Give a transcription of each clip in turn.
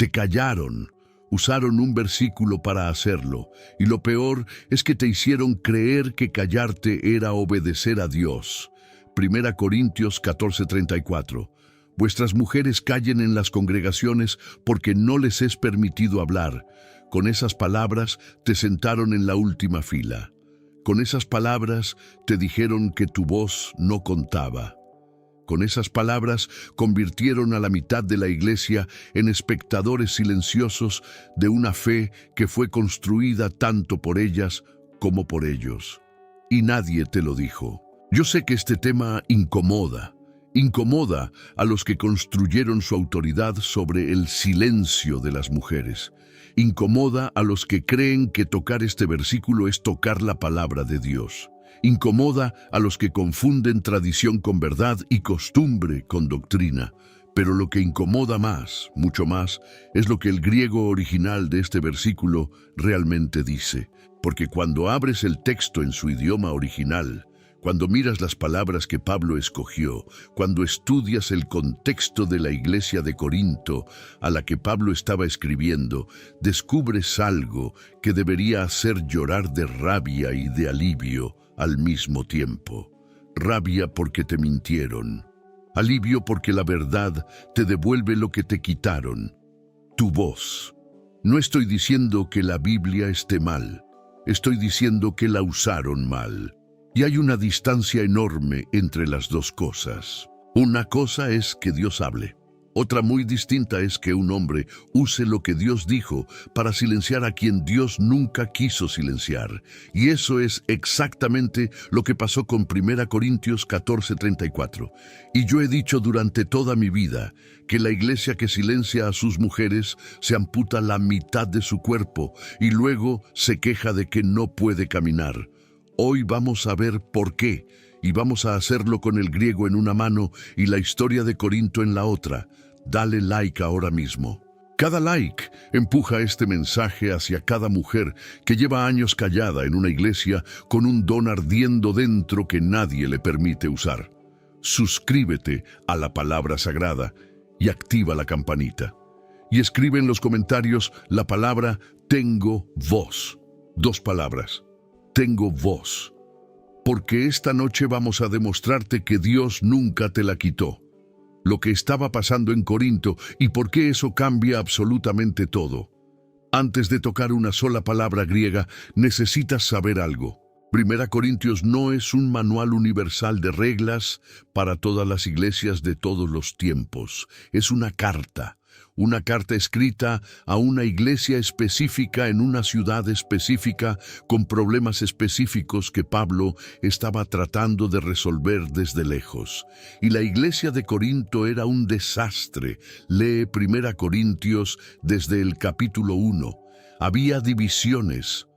Te callaron, usaron un versículo para hacerlo, y lo peor es que te hicieron creer que callarte era obedecer a Dios. 1 Corintios 14:34. Vuestras mujeres callen en las congregaciones porque no les es permitido hablar. Con esas palabras te sentaron en la última fila. Con esas palabras te dijeron que tu voz no contaba. Con esas palabras convirtieron a la mitad de la iglesia en espectadores silenciosos de una fe que fue construida tanto por ellas como por ellos. Y nadie te lo dijo. Yo sé que este tema incomoda a los que construyeron su autoridad sobre el silencio de las mujeres. Incomoda a los que creen que tocar este versículo es tocar la palabra de Dios. Incomoda a los que confunden tradición con verdad y costumbre con doctrina. Pero lo que incomoda más, mucho más, es lo que el griego original de este versículo realmente dice. Porque cuando abres el texto en su idioma original, cuando miras las palabras que Pablo escogió, cuando estudias el contexto de la iglesia de Corinto a la que Pablo estaba escribiendo, descubres algo que debería hacer llorar de rabia y de alivio al mismo tiempo. Rabia porque te mintieron. Alivio porque la verdad te devuelve lo que te quitaron, tu voz. No estoy diciendo que la Biblia esté mal, estoy diciendo que la usaron mal. Y hay una distancia enorme entre las dos cosas. Una cosa es que Dios hable. Otra muy distinta es que un hombre use lo que Dios dijo para silenciar a quien Dios nunca quiso silenciar. Y eso es exactamente lo que pasó con 1 Corintios 14:34. Y yo he dicho durante toda mi vida que la iglesia que silencia a sus mujeres se amputa la mitad de su cuerpo y luego se queja de que no puede caminar. Hoy vamos a ver por qué, y vamos a hacerlo con el griego en una mano y la historia de Corinto en la otra. Dale like ahora mismo. Cada like empuja este mensaje hacia cada mujer que lleva años callada en una iglesia con un don ardiendo dentro que nadie le permite usar. Suscríbete a la palabra sagrada y activa la campanita. Y escribe en los comentarios la palabra tengo voz. 2 palabras. Tengo voz, porque esta noche vamos a demostrarte que Dios nunca te la quitó. Lo que estaba pasando en Corinto y por qué eso cambia absolutamente todo. Antes de tocar una sola palabra griega, necesitas saber algo. 1 Corintios no es un manual universal de reglas para todas las iglesias de todos los tiempos. Es una carta escrita a una iglesia específica en una ciudad específica con problemas específicos que Pablo estaba tratando de resolver desde lejos. Y la iglesia de Corinto era un desastre. Lee 1 Corintios desde el capítulo 1. Había divisiones.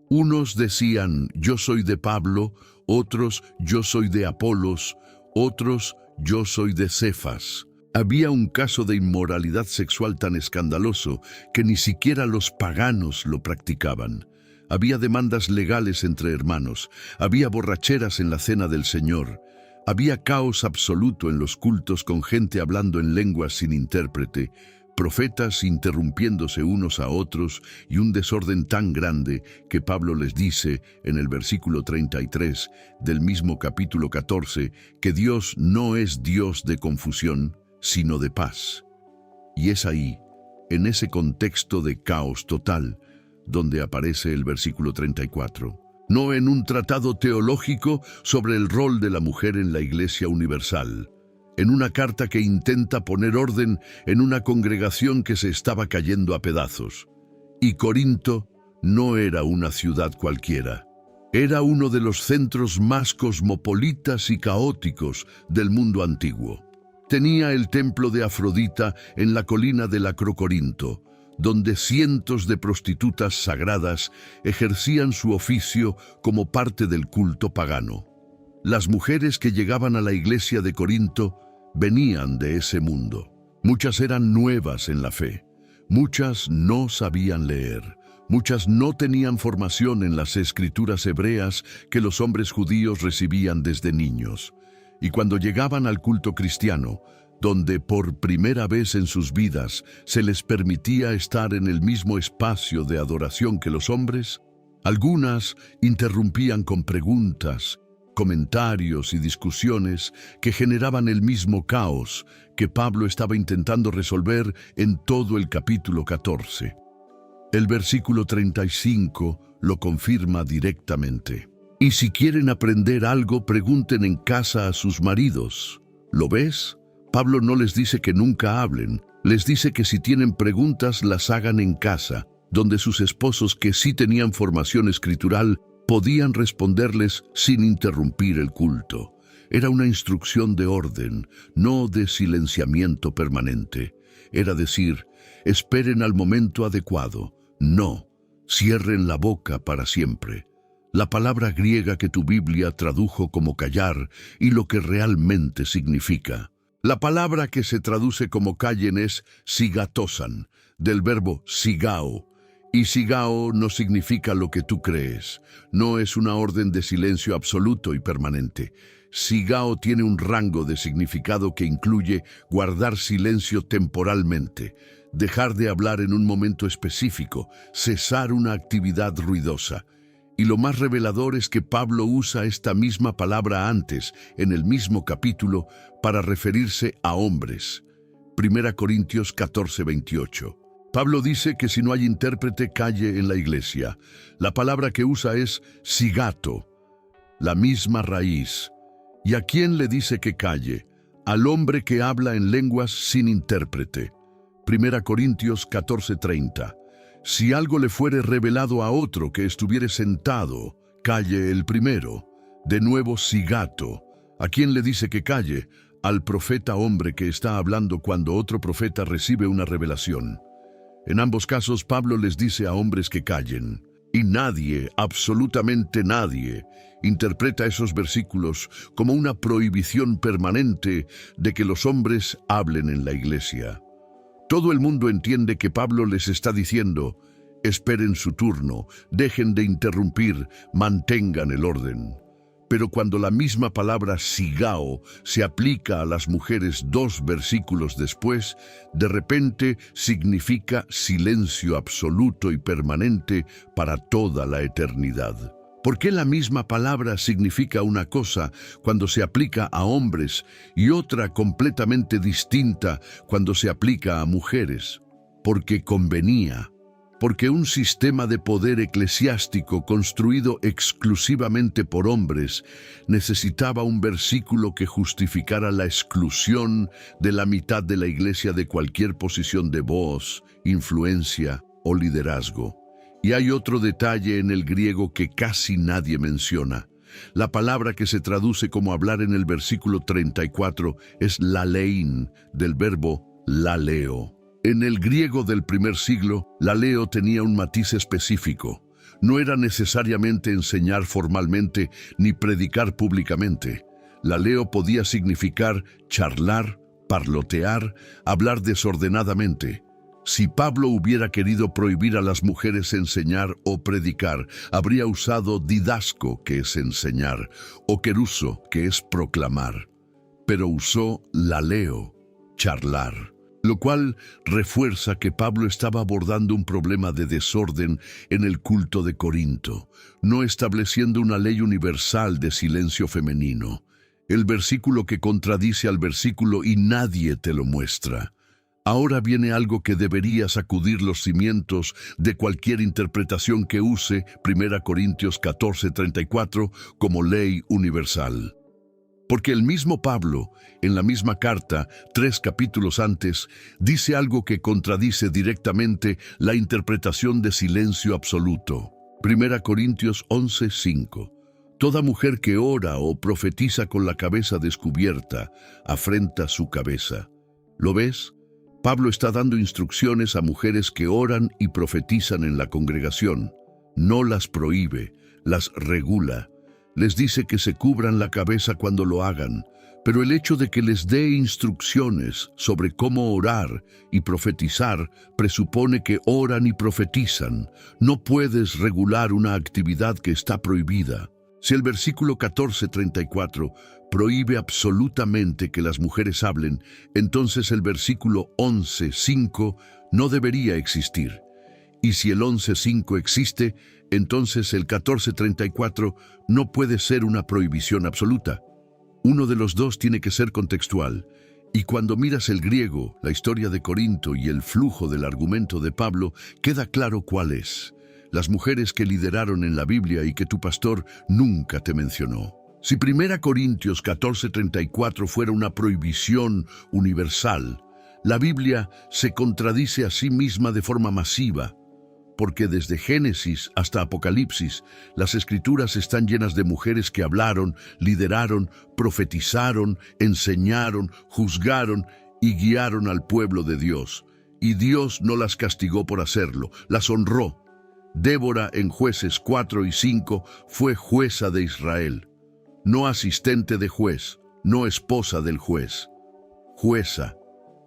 Unos decían, yo soy de Pablo, otros, yo soy de Apolos, otros, yo soy de Cefas. Había un caso de inmoralidad sexual tan escandaloso que ni siquiera los paganos lo practicaban. Había demandas legales entre hermanos, había borracheras en la cena del Señor, había caos absoluto en los cultos con gente hablando en lenguas sin intérprete, profetas interrumpiéndose unos a otros y un desorden tan grande que Pablo les dice en el versículo 33 del mismo capítulo 14 que Dios no es Dios de confusión, sino de paz. Y es ahí, en ese contexto de caos total, donde aparece el versículo 34. No en un tratado teológico sobre el rol de la mujer en la Iglesia Universal, en una carta que intenta poner orden en una congregación que se estaba cayendo a pedazos. Y Corinto no era una ciudad cualquiera. Era uno de los centros más cosmopolitas y caóticos del mundo antiguo. Tenía el templo de Afrodita en la colina del Acrocorinto, donde cientos de prostitutas sagradas ejercían su oficio como parte del culto pagano. Las mujeres que llegaban a la iglesia de Corinto venían de ese mundo. Muchas eran nuevas en la fe, muchas no sabían leer, muchas no tenían formación en las escrituras hebreas que los hombres judíos recibían desde niños. Y cuando llegaban al culto cristiano, donde por primera vez en sus vidas se les permitía estar en el mismo espacio de adoración que los hombres, algunas interrumpían con preguntas, comentarios y discusiones que generaban el mismo caos que Pablo estaba intentando resolver en todo el capítulo 14. El versículo 35 lo confirma directamente. Y si quieren aprender algo, pregunten en casa a sus maridos. ¿Lo ves? Pablo no les dice que nunca hablen, les dice que si tienen preguntas las hagan en casa, donde sus esposos que sí tenían formación escritural podían responderles sin interrumpir el culto. Era una instrucción de orden, no de silenciamiento permanente. Era decir, esperen al momento adecuado, no, cierren la boca para siempre. La palabra griega que tu Biblia tradujo como callar y lo que realmente significa. La palabra que se traduce como callen es sigatosan, del verbo sigao. Y sigao no significa lo que tú crees. No es una orden de silencio absoluto y permanente. Sigao tiene un rango de significado que incluye guardar silencio temporalmente, dejar de hablar en un momento específico, cesar una actividad ruidosa. Y lo más revelador es que Pablo usa esta misma palabra antes, en el mismo capítulo, para referirse a hombres. 1 Corintios 14:28. Pablo dice que si no hay intérprete, calle en la iglesia. La palabra que usa es sigato, la misma raíz. ¿Y a quién le dice que calle? Al hombre que habla en lenguas sin intérprete. 1 Corintios 14:30. Si algo le fuere revelado a otro que estuviere sentado, calle el primero. De nuevo sigato. ¿A quién le dice que calle? Al profeta hombre que está hablando cuando otro profeta recibe una revelación. En ambos casos, Pablo les dice a hombres que callen. Y nadie, absolutamente nadie, interpreta esos versículos como una prohibición permanente de que los hombres hablen en la iglesia. Todo el mundo entiende que Pablo les está diciendo, esperen su turno, dejen de interrumpir, mantengan el orden. Pero cuando la misma palabra sigao se aplica a las mujeres 2 versículos después, de repente significa silencio absoluto y permanente para toda la eternidad. ¿Por qué la misma palabra significa una cosa cuando se aplica a hombres y otra completamente distinta cuando se aplica a mujeres? Porque convenía. Porque un sistema de poder eclesiástico construido exclusivamente por hombres necesitaba un versículo que justificara la exclusión de la mitad de la iglesia de cualquier posición de voz, influencia o liderazgo. Y hay otro detalle en el griego que casi nadie menciona. La palabra que se traduce como hablar en el versículo 34 es lalein, del verbo laleo. En el griego del primer siglo, laleo tenía un matiz específico. No era necesariamente enseñar formalmente ni predicar públicamente. Laleo podía significar charlar, parlotear, hablar desordenadamente. Si Pablo hubiera querido prohibir a las mujeres enseñar o predicar, habría usado didasco, que es enseñar, o keruso, que es proclamar. Pero usó laleo, charlar, lo cual refuerza que Pablo estaba abordando un problema de desorden en el culto de Corinto, no estableciendo una ley universal de silencio femenino. El versículo que contradice al versículo y nadie te lo muestra. Ahora viene algo que debería sacudir los cimientos de cualquier interpretación que use 1 Corintios 14:34 como ley universal. Porque el mismo Pablo, en la misma carta, 3 capítulos antes, dice algo que contradice directamente la interpretación de silencio absoluto. 1 Corintios 11:5. Toda mujer que ora o profetiza con la cabeza descubierta, afrenta su cabeza. ¿Lo ves? Pablo está dando instrucciones a mujeres que oran y profetizan en la congregación. No las prohíbe, las regula. Les dice que se cubran la cabeza cuando lo hagan, pero el hecho de que les dé instrucciones sobre cómo orar y profetizar presupone que oran y profetizan. No puedes regular una actividad que está prohibida. Si el versículo 14:34 prohíbe absolutamente que las mujeres hablen, entonces el versículo 11:5 no debería existir. Y si el 11:5 existe, entonces el 14:34 no puede ser una prohibición absoluta. Uno de los dos tiene que ser contextual. Y cuando miras el griego, la historia de Corinto y el flujo del argumento de Pablo, queda claro cuál es. Las mujeres que lideraron en la Biblia y que tu pastor nunca te mencionó. Si 1 Corintios 14:34 fuera una prohibición universal, la Biblia se contradice a sí misma de forma masiva, porque desde Génesis hasta Apocalipsis, las Escrituras están llenas de mujeres que hablaron, lideraron, profetizaron, enseñaron, juzgaron y guiaron al pueblo de Dios. Y Dios no las castigó por hacerlo, las honró. Débora en Jueces 4 y 5 fue jueza de Israel, no asistente de juez, no esposa del juez. Jueza,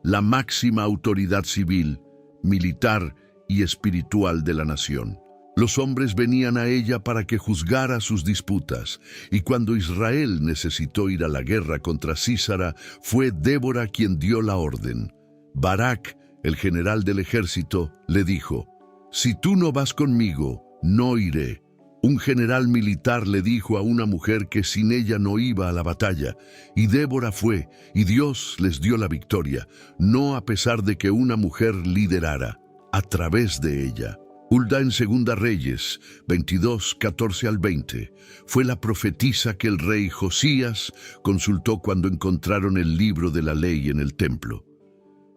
la máxima autoridad civil, militar y espiritual de la nación. Los hombres venían a ella para que juzgara sus disputas, y cuando Israel necesitó ir a la guerra contra Sísara, fue Débora quien dio la orden. Barak, el general del ejército, le dijo: «Si tú no vas conmigo, no iré». Un general militar le dijo a una mujer que sin ella no iba a la batalla, y Débora fue, y Dios les dio la victoria, no a pesar de que una mujer liderara, a través de ella. Hulda en Segunda Reyes 22, 14 al 20, fue la profetisa que el rey Josías consultó cuando encontraron el libro de la ley en el templo.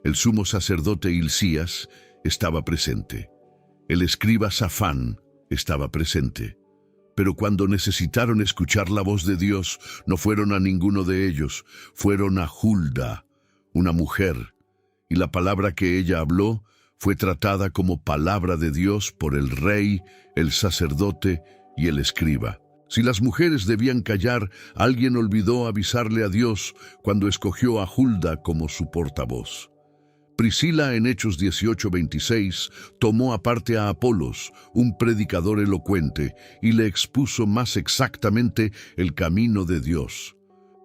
El sumo sacerdote Hilcías estaba presente. El escriba Safán estaba presente. Pero cuando necesitaron escuchar la voz de Dios, no fueron a ninguno de ellos, fueron a Hulda, una mujer, y la palabra que ella habló fue tratada como palabra de Dios por el rey, el sacerdote y el escriba. Si las mujeres debían callar, alguien olvidó avisarle a Dios cuando escogió a Hulda como su portavoz. Priscila en Hechos 18:26 tomó aparte a Apolos, un predicador elocuente, y le expuso más exactamente el camino de Dios.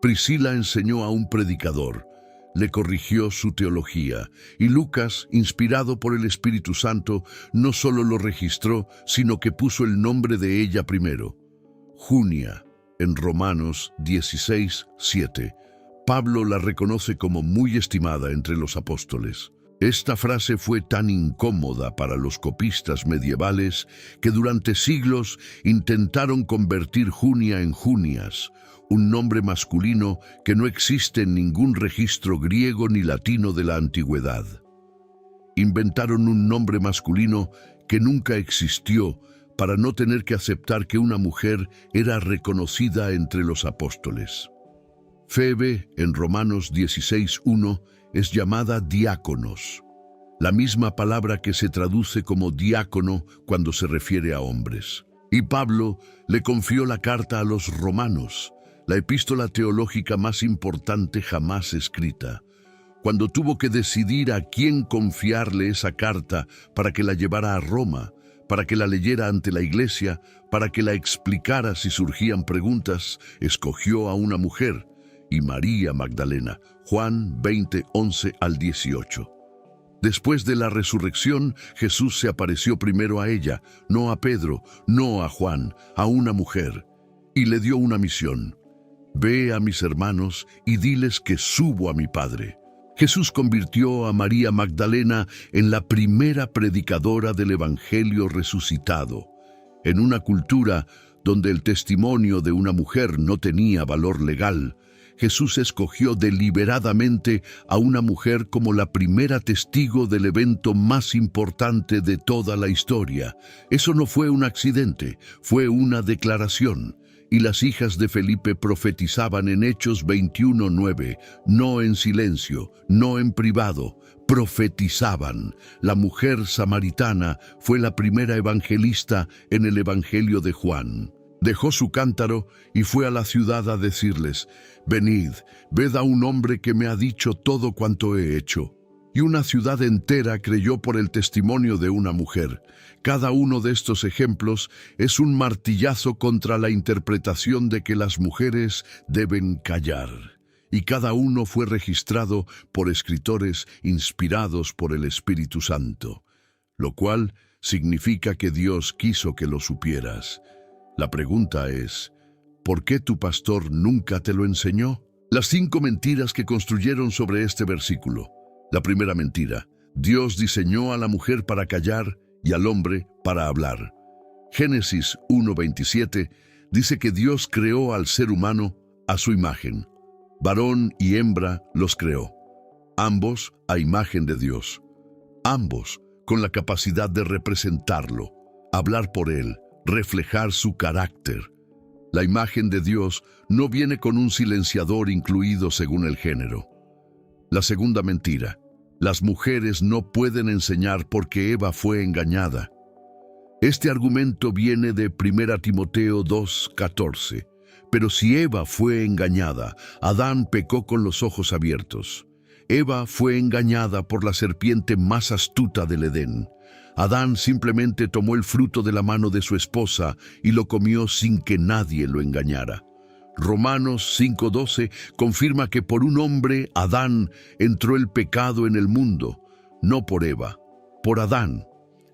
Priscila enseñó a un predicador, le corrigió su teología, y Lucas, inspirado por el Espíritu Santo, no solo lo registró, sino que puso el nombre de ella primero. Junia, en Romanos 16:7. Pablo la reconoce como muy estimada entre los apóstoles. Esta frase fue tan incómoda para los copistas medievales que durante siglos intentaron convertir Junia en Junias, un nombre masculino que no existe en ningún registro griego ni latino de la antigüedad. Inventaron un nombre masculino que nunca existió para no tener que aceptar que una mujer era reconocida entre los apóstoles. Febe, en Romanos 16:1, es llamada diáconos, la misma palabra que se traduce como diácono cuando se refiere a hombres. Y Pablo le confió la carta a los romanos, la epístola teológica más importante jamás escrita. Cuando tuvo que decidir a quién confiarle esa carta para que la llevara a Roma, para que la leyera ante la iglesia, para que la explicara si surgían preguntas, escogió a una mujer, y María Magdalena, Juan 20, 11 al 18. Después de la resurrección, Jesús se apareció primero a ella, no a Pedro, no a Juan, a una mujer, y le dio una misión. Ve a mis hermanos y diles que subo a mi Padre. Jesús convirtió a María Magdalena en la primera predicadora del Evangelio resucitado, en una cultura donde el testimonio de una mujer no tenía valor legal. Jesús escogió deliberadamente a una mujer como la primera testigo del evento más importante de toda la historia. Eso no fue un accidente, fue una declaración. Y las hijas de Felipe profetizaban en Hechos 21:9, no en silencio, no en privado, profetizaban. La mujer samaritana fue la primera evangelista en el Evangelio de Juan. Dejó su cántaro y fue a la ciudad a decirles: «Venid, ved a un hombre que me ha dicho todo cuanto he hecho». y una ciudad entera creyó por el testimonio de una mujer. Cada uno de estos ejemplos es un martillazo contra la interpretación de que las mujeres deben callar. Y cada uno fue registrado por escritores inspirados por el Espíritu Santo, lo cual significa que Dios quiso que lo supieras. La pregunta es, ¿por qué tu pastor nunca te lo enseñó? Las 5 mentiras que construyeron sobre este versículo. La primera mentira: Dios diseñó a la mujer para callar y al hombre para hablar. Génesis 1:27 dice que Dios creó al ser humano a su imagen. Varón y hembra los creó, ambos a imagen de Dios, ambos con la capacidad de representarlo, hablar por él, reflejar su carácter. La imagen de Dios no viene con un silenciador incluido según el género. La segunda mentira: las mujeres no pueden enseñar porque Eva fue engañada. Este argumento viene de 1 Timoteo 2:14. Pero si Eva fue engañada, Adán pecó con los ojos abiertos. Eva fue engañada por la serpiente más astuta del Edén. Adán simplemente tomó el fruto de la mano de su esposa y lo comió sin que nadie lo engañara. Romanos 5:12 confirma que por un hombre, Adán, entró el pecado en el mundo, no por Eva, por Adán.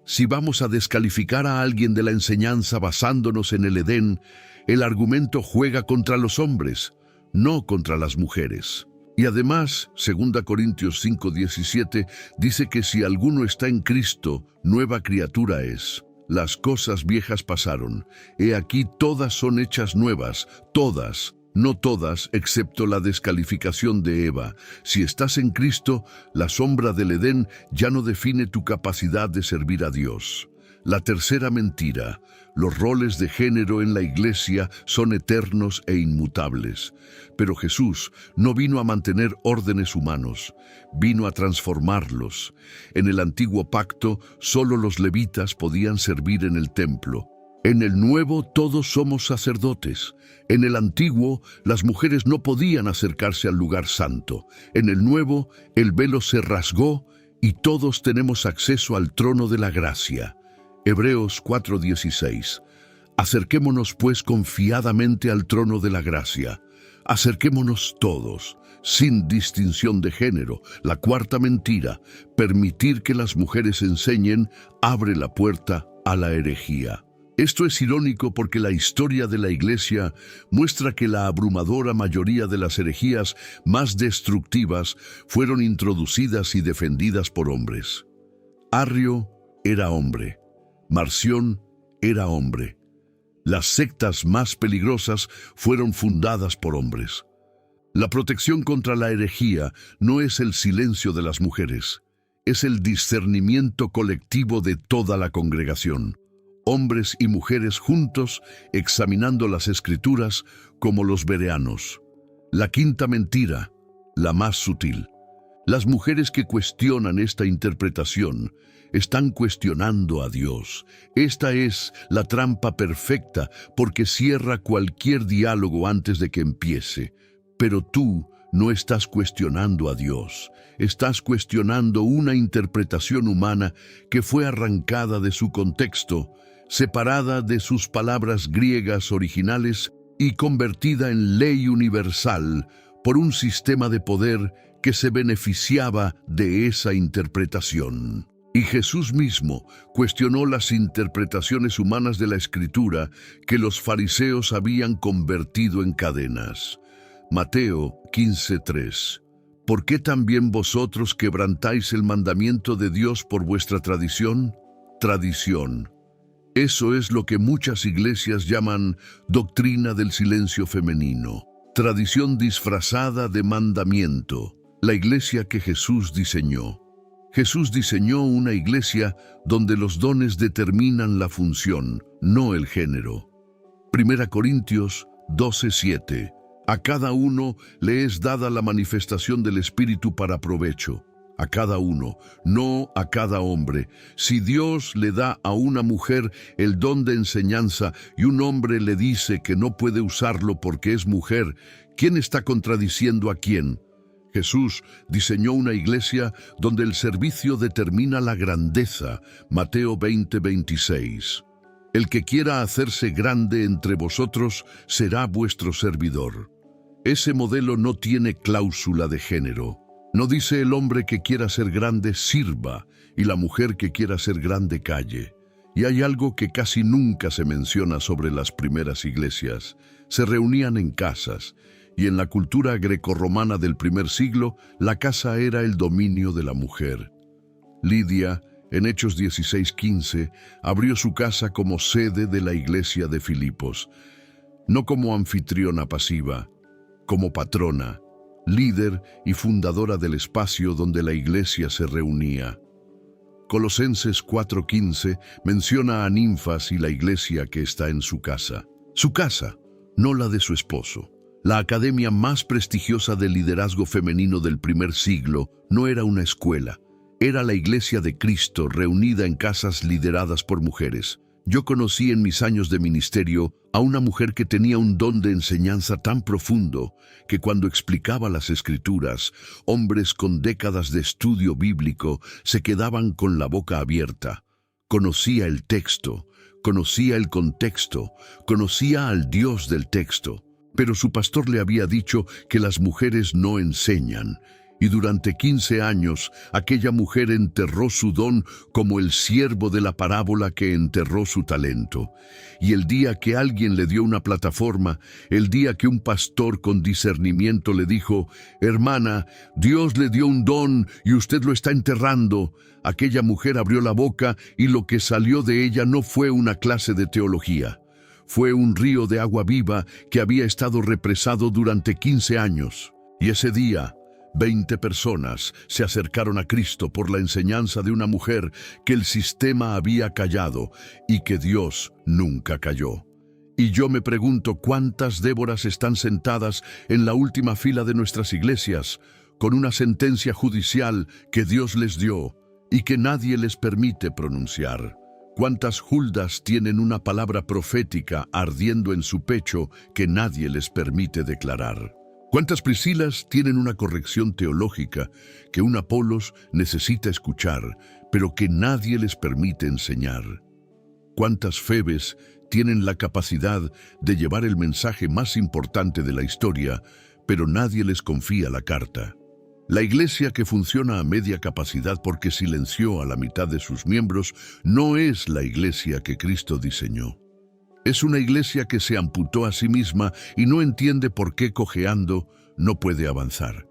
Si vamos a descalificar a alguien de la enseñanza basándonos en el Edén, el argumento juega contra los hombres, no contra las mujeres. Y además, 2 Corintios 5:17 dice que si alguno está en Cristo, nueva criatura es. Las cosas viejas pasaron, he aquí todas son hechas nuevas, todas, no todas, excepto la descalificación de Eva. Si estás en Cristo, la sombra del Edén ya no define tu capacidad de servir a Dios. La tercera mentira: los roles de género en la iglesia son eternos e inmutables. Pero Jesús no vino a mantener órdenes humanos, vino a transformarlos. En el antiguo pacto, solo los levitas podían servir en el templo. En el nuevo, todos somos sacerdotes. En el antiguo, las mujeres no podían acercarse al lugar santo. En el nuevo, el velo se rasgó y todos tenemos acceso al trono de la gracia. Hebreos 4:16. Acerquémonos pues confiadamente al trono de la gracia. Acerquémonos todos, sin distinción de género. La cuarta mentira: permitir que las mujeres enseñen abre la puerta a la herejía. Esto es irónico porque la historia de la Iglesia muestra que la abrumadora mayoría de las herejías más destructivas fueron introducidas y defendidas por hombres. Arrio era hombre. Marción era hombre. Las sectas más peligrosas fueron fundadas por hombres. La protección contra la herejía no es el silencio de las mujeres, es el discernimiento colectivo de toda la congregación. Hombres y mujeres juntos examinando las Escrituras como los bereanos. La quinta mentira, la más sutil: las mujeres que cuestionan esta interpretación están cuestionando a Dios. Esta es la trampa perfecta porque cierra cualquier diálogo antes de que empiece. Pero tú no estás cuestionando a Dios, estás cuestionando una interpretación humana que fue arrancada de su contexto, separada de sus palabras griegas originales y convertida en ley universal por un sistema de poder que se beneficiaba de esa interpretación. Y Jesús mismo cuestionó las interpretaciones humanas de la Escritura que los fariseos habían convertido en cadenas. Mateo 15:3. ¿Por qué también vosotros quebrantáis el mandamiento de Dios por vuestra tradición? Tradición. Eso es lo que muchas iglesias llaman doctrina del silencio femenino. Tradición disfrazada de mandamiento. La iglesia que Jesús diseñó. Jesús diseñó una iglesia donde los dones determinan la función, no el género. 1 Corintios 12:7. A cada uno le es dada la manifestación del Espíritu para provecho. A cada uno, no a cada hombre. Si Dios le da a una mujer el don de enseñanza y un hombre le dice que no puede usarlo porque es mujer, ¿quién está contradiciendo a quién? Jesús diseñó una iglesia donde el servicio determina la grandeza. Mateo 20:26. El que quiera hacerse grande entre vosotros será vuestro servidor. Ese modelo no tiene cláusula de género. No dice el hombre que quiera ser grande sirva y la mujer que quiera ser grande calle. Y hay algo que casi nunca se menciona sobre las primeras iglesias. Se reunían en casas, y en la cultura grecorromana del primer siglo, la casa era el dominio de la mujer. Lidia, en Hechos 16:15, abrió su casa como sede de la iglesia de Filipos, no como anfitriona pasiva, como patrona, líder y fundadora del espacio donde la iglesia se reunía. Colosenses 4:15 menciona a Ninfas y la iglesia que está en su casa, no la de su esposo. La academia más prestigiosa del liderazgo femenino del primer siglo no era una escuela, era la iglesia de Cristo reunida en casas lideradas por mujeres. Yo conocí en mis años de ministerio a una mujer que tenía un don de enseñanza tan profundo que cuando explicaba las Escrituras, hombres con décadas de estudio bíblico se quedaban con la boca abierta. Conocía el texto, conocía el contexto, conocía al Dios del texto, pero su pastor le había dicho que las mujeres no enseñan. Y durante 15 años, aquella mujer enterró su don como el siervo de la parábola que enterró su talento. Y el día que alguien le dio una plataforma, el día que un pastor con discernimiento le dijo, «Hermana, Dios le dio un don y usted lo está enterrando», aquella mujer abrió la boca y lo que salió de ella no fue una clase de teología. Fue un río de agua viva que había estado represado durante 15 años. Y ese día, 20 personas se acercaron a Cristo por la enseñanza de una mujer que el sistema había callado y que Dios nunca calló. Y yo me pregunto cuántas Déboras están sentadas en la última fila de nuestras iglesias con una sentencia judicial que Dios les dio y que nadie les permite pronunciar. ¿Cuántas Huldas tienen una palabra profética ardiendo en su pecho que nadie les permite declarar? ¿Cuántas Priscilas tienen una corrección teológica que un Apolos necesita escuchar, pero que nadie les permite enseñar? ¿Cuántas Febes tienen la capacidad de llevar el mensaje más importante de la historia, pero nadie les confía la carta? La iglesia que funciona a media capacidad porque silenció a la mitad de sus miembros no es la iglesia que Cristo diseñó. Es una iglesia que se amputó a sí misma y no entiende por qué cojeando no puede avanzar.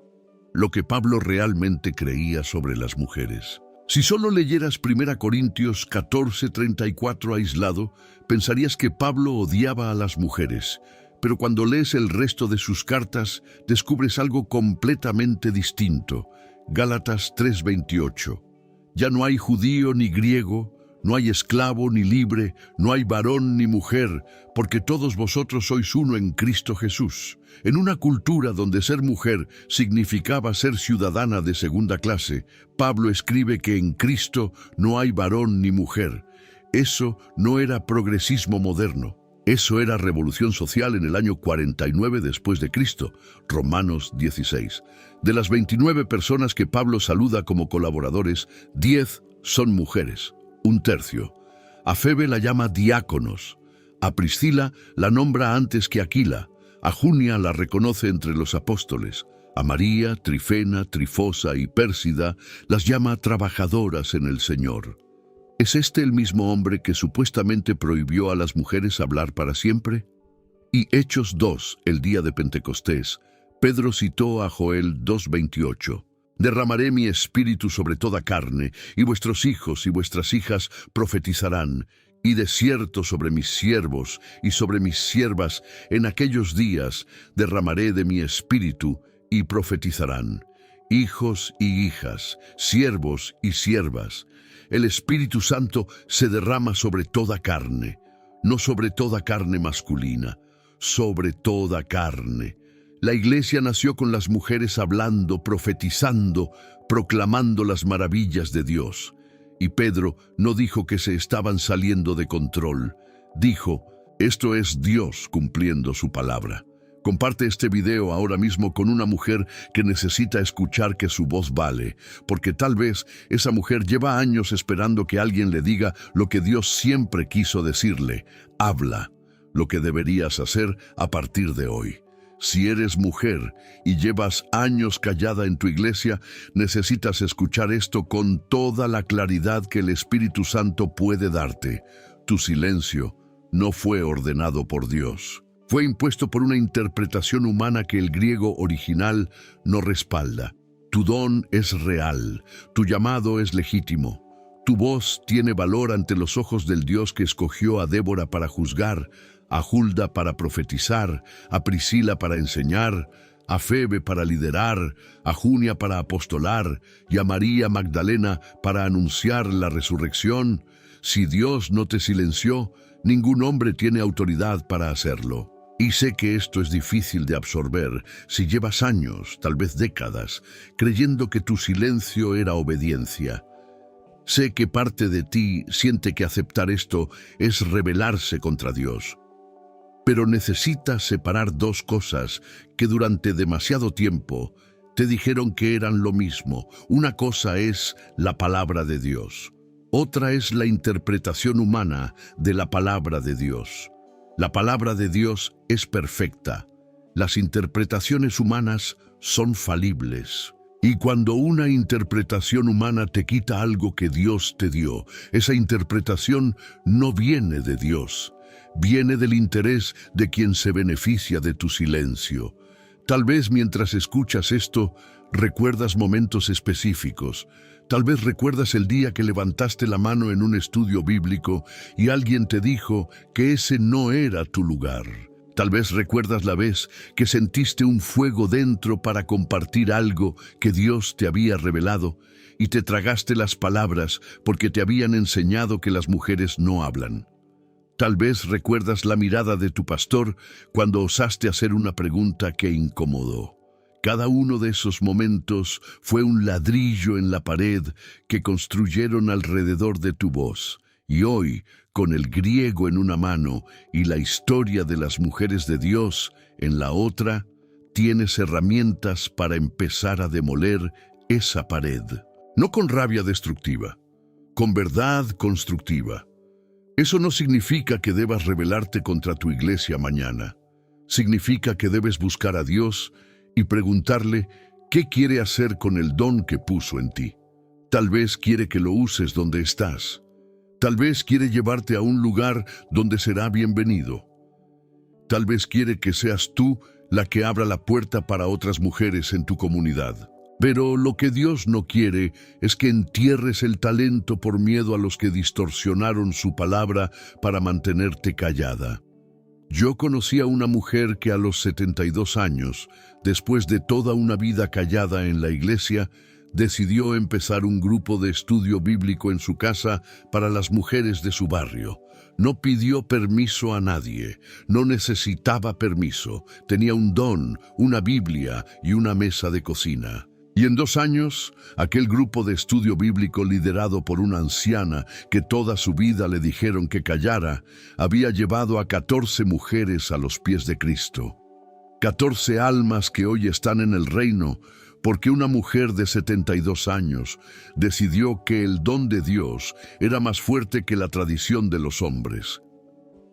Lo que Pablo realmente creía sobre las mujeres. Si solo leyeras 1 Corintios 14:34 aislado, pensarías que Pablo odiaba a las mujeres. Pero cuando lees el resto de sus cartas, descubres algo completamente distinto. Gálatas 3:28. Ya no hay judío ni griego, no hay esclavo ni libre, no hay varón ni mujer, porque todos vosotros sois uno en Cristo Jesús. En una cultura donde ser mujer significaba ser ciudadana de segunda clase, Pablo escribe que en Cristo no hay varón ni mujer. Eso no era progresismo moderno. Eso era revolución social en el año 49 después de Cristo, Romanos 16. De las 29 personas que Pablo saluda como colaboradores, 10 son mujeres, un tercio. A Febe la llama diáconos, a Priscila la nombra antes que Aquila, a Junia la reconoce entre los apóstoles, a María, Trifena, Trifosa y Pérsida las llama trabajadoras en el Señor. ¿Es este el mismo hombre que supuestamente prohibió a las mujeres hablar para siempre? Y Hechos 2, el día de Pentecostés, Pedro citó a Joel 2:28. Derramaré mi espíritu sobre toda carne, y vuestros hijos y vuestras hijas profetizarán, y de cierto sobre mis siervos y sobre mis siervas en aquellos días derramaré de mi espíritu, y profetizarán. Hijos y hijas, siervos y siervas. El Espíritu Santo se derrama sobre toda carne, no sobre toda carne masculina, sobre toda carne. La iglesia nació con las mujeres hablando, profetizando, proclamando las maravillas de Dios. Y Pedro no dijo que se estaban saliendo de control. Dijo, esto es Dios cumpliendo su palabra. Comparte este video ahora mismo con una mujer que necesita escuchar que su voz vale, porque tal vez esa mujer lleva años esperando que alguien le diga lo que Dios siempre quiso decirle. Habla lo que deberías hacer a partir de hoy. Si eres mujer y llevas años callada en tu iglesia, necesitas escuchar esto con toda la claridad que el Espíritu Santo puede darte. Tu silencio no fue ordenado por Dios. Fue impuesto por una interpretación humana que el griego original no respalda. Tu don es real, tu llamado es legítimo. Tu voz tiene valor ante los ojos del Dios que escogió a Débora para juzgar, a Hulda para profetizar, a Priscila para enseñar, a Febe para liderar, a Junia para apostolar y a María Magdalena para anunciar la resurrección. Si Dios no te silenció, ningún hombre tiene autoridad para hacerlo. Y sé que esto es difícil de absorber si llevas años, tal vez décadas, creyendo que tu silencio era obediencia. Sé que parte de ti siente que aceptar esto es rebelarse contra Dios. Pero necesitas separar dos cosas que durante demasiado tiempo te dijeron que eran lo mismo. Una cosa es la palabra de Dios. Otra es la interpretación humana de la palabra de Dios. La palabra de Dios es perfecta. Las interpretaciones humanas son falibles. Y cuando una interpretación humana te quita algo que Dios te dio, esa interpretación no viene de Dios. Viene del interés de quien se beneficia de tu silencio. Tal vez mientras escuchas esto, recuerdas momentos específicos. Tal vez recuerdas el día que levantaste la mano en un estudio bíblico y alguien te dijo que ese no era tu lugar. Tal vez recuerdas la vez que sentiste un fuego dentro para compartir algo que Dios te había revelado y te tragaste las palabras porque te habían enseñado que las mujeres no hablan. Tal vez recuerdas la mirada de tu pastor cuando osaste hacer una pregunta que incomodó. Cada uno de esos momentos fue un ladrillo en la pared que construyeron alrededor de tu voz. Y hoy, con el griego en una mano y la historia de las mujeres de Dios en la otra, tienes herramientas para empezar a demoler esa pared. No con rabia destructiva, con verdad constructiva. Eso no significa que debas rebelarte contra tu iglesia mañana. Significa que debes buscar a Dios y preguntarle qué quiere hacer con el don que puso en ti. Tal vez quiere que lo uses donde estás. Tal vez quiere llevarte a un lugar donde será bienvenido. Tal vez quiere que seas tú la que abra la puerta para otras mujeres en tu comunidad. Pero lo que Dios no quiere es que entierres el talento por miedo a los que distorsionaron su palabra para mantenerte callada. Yo conocí a una mujer que a los 72 años, después de toda una vida callada en la iglesia, decidió empezar un grupo de estudio bíblico en su casa para las mujeres de su barrio. No pidió permiso a nadie, no necesitaba permiso, tenía un don, una Biblia y una mesa de cocina. Y en 2 años, aquel grupo de estudio bíblico liderado por una anciana que toda su vida le dijeron que callara, había llevado a 14 mujeres a los pies de Cristo. 14 almas que hoy están en el reino, porque una mujer de 72 años decidió que el don de Dios era más fuerte que la tradición de los hombres.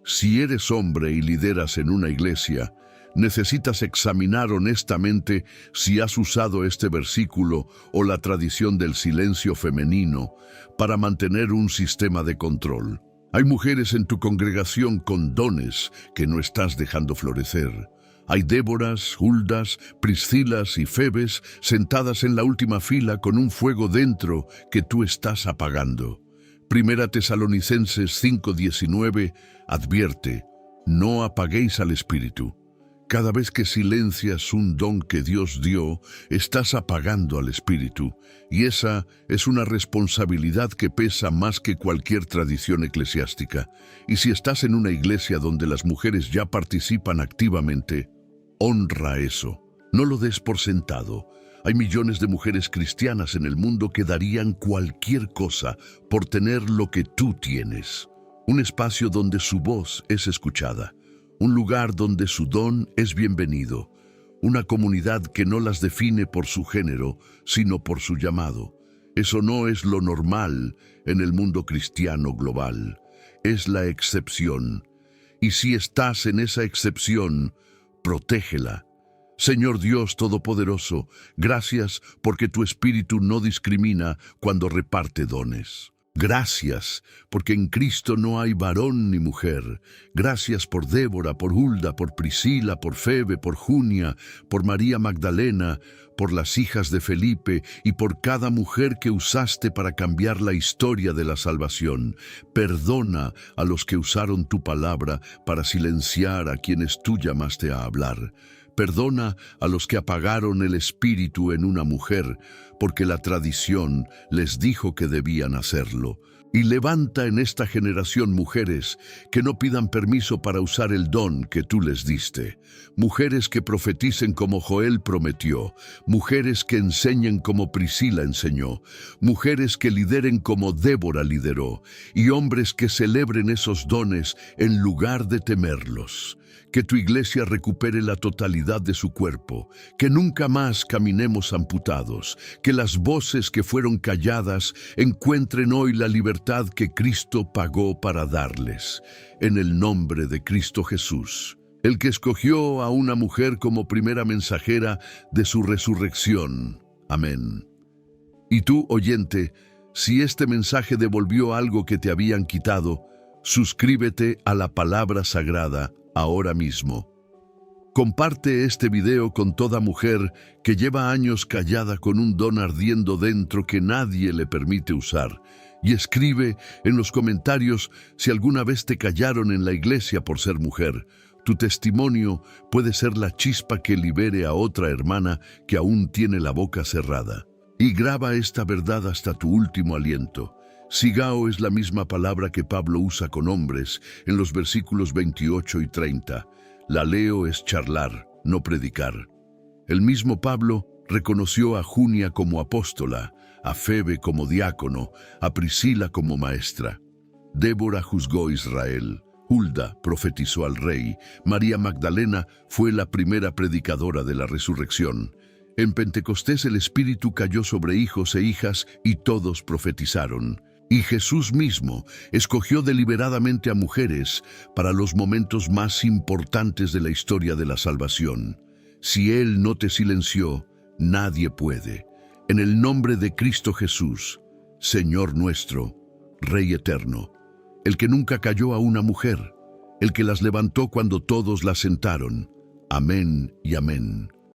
Si eres hombre y lideras en una iglesia, necesitas examinar honestamente si has usado este versículo o la tradición del silencio femenino para mantener un sistema de control. Hay mujeres en tu congregación con dones que no estás dejando florecer. Hay Déboras, Huldas, Priscilas y Febes sentadas en la última fila con un fuego dentro que tú estás apagando. Primera Tesalonicenses 5:19 advierte: no apaguéis al Espíritu. Cada vez que silencias un don que Dios dio, estás apagando al Espíritu, y esa es una responsabilidad que pesa más que cualquier tradición eclesiástica. Y si estás en una iglesia donde las mujeres ya participan activamente, honra eso. No lo des por sentado. Hay millones de mujeres cristianas en el mundo que darían cualquier cosa por tener lo que tú tienes. Un espacio donde su voz es escuchada. un lugar donde su don es bienvenido, una comunidad que no las define por su género, sino por su llamado. Eso no es lo normal en el mundo cristiano global, es la excepción. Y si estás en esa excepción, protégela. Señor Dios Todopoderoso, gracias porque tu Espíritu no discrimina cuando reparte dones. Gracias, porque en Cristo no hay varón ni mujer. Gracias por Débora, por Hulda, por Priscila, por Febe, por Junia, por María Magdalena, por las hijas de Felipe y por cada mujer que usaste para cambiar la historia de la salvación. Perdona a los que usaron tu palabra para silenciar a quienes tú llamaste a hablar. Perdona a los que apagaron el espíritu en una mujer, porque la tradición les dijo que debían hacerlo. Y levanta en esta generación mujeres que no pidan permiso para usar el don que tú les diste. Mujeres que profeticen como Joel prometió. Mujeres que enseñen como Priscila enseñó. Mujeres que lideren como Débora lideró. Y hombres que celebren esos dones en lugar de temerlos. Que tu iglesia recupere la totalidad de su cuerpo, que nunca más caminemos amputados, que las voces que fueron calladas encuentren hoy la libertad que Cristo pagó para darles. En el nombre de Cristo Jesús, el que escogió a una mujer como primera mensajera de su resurrección. Amén. Y tú, oyente, si este mensaje devolvió algo que te habían quitado, suscríbete a la palabra sagrada ahora mismo. Comparte este video con toda mujer que lleva años callada con un don ardiendo dentro que nadie le permite usar. Y escribe en los comentarios si alguna vez te callaron en la iglesia por ser mujer. Tu testimonio puede ser la chispa que libere a otra hermana que aún tiene la boca cerrada. Y graba esta verdad hasta tu último aliento. Sigao es la misma palabra que Pablo usa con hombres en los versículos 28 y 30. La leo es charlar, no predicar. El mismo Pablo reconoció a Junia como apóstola, a Febe como diácono, a Priscila como maestra. Débora juzgó Israel, Hulda profetizó al rey, María Magdalena fue la primera predicadora de la resurrección. En Pentecostés el Espíritu cayó sobre hijos e hijas y todos profetizaron. Y Jesús mismo escogió deliberadamente a mujeres para los momentos más importantes de la historia de la salvación. Si Él no te silenció, nadie puede. En el nombre de Cristo Jesús, Señor nuestro, Rey eterno, el que nunca cayó a una mujer, el que las levantó cuando todos las sentaron. Amén y amén.